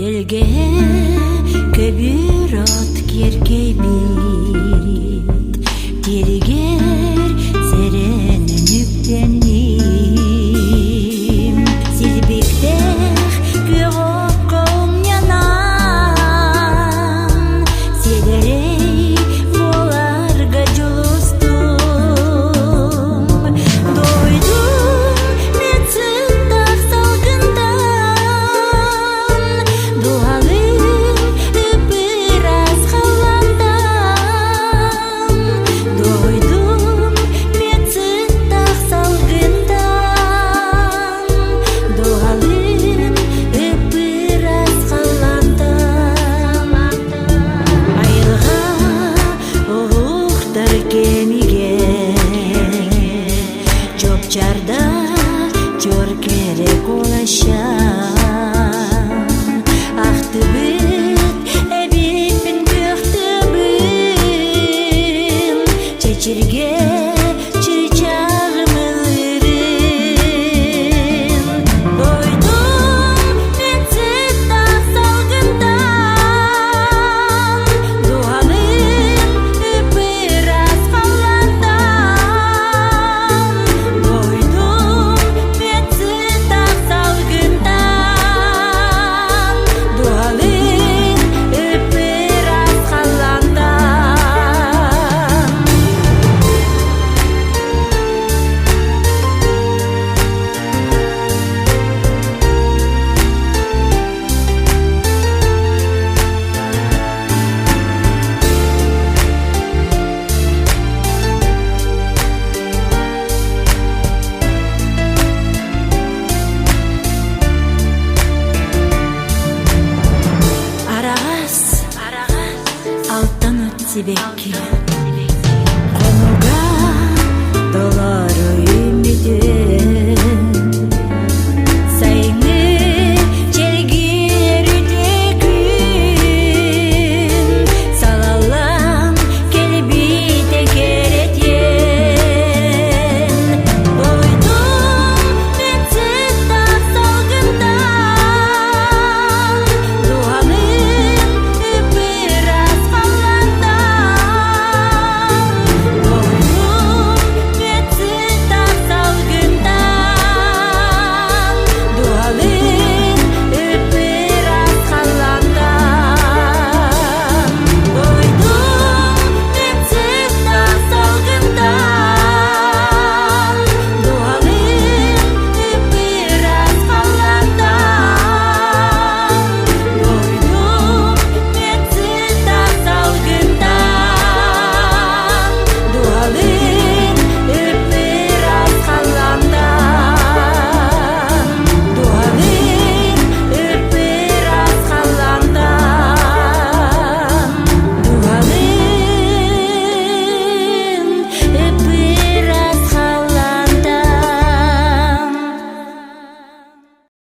Делге көбүр от керкей бит, Тиргер серенен үптеним, Силбиктех көгөп комнянам, Седерей боларга жолустум, Дойдум мен сындак салгындан, Дуалым ыпыр азгаландан, Дойдум мен сындак салгындан, Дуалым ыпыр азгаландан. Айылга улуктар кемиген, Чопчарда жор керек олашан, Актыбыт эбипин көктөбүн, Чечирге чычагым ылырын. Дойдум мен сындак салгындан, Дуалым ыпыр азгаландан, Дойдум мен сындак салгындан, Дуалым ыпыр азгаландан. Арагас алтан от себекке,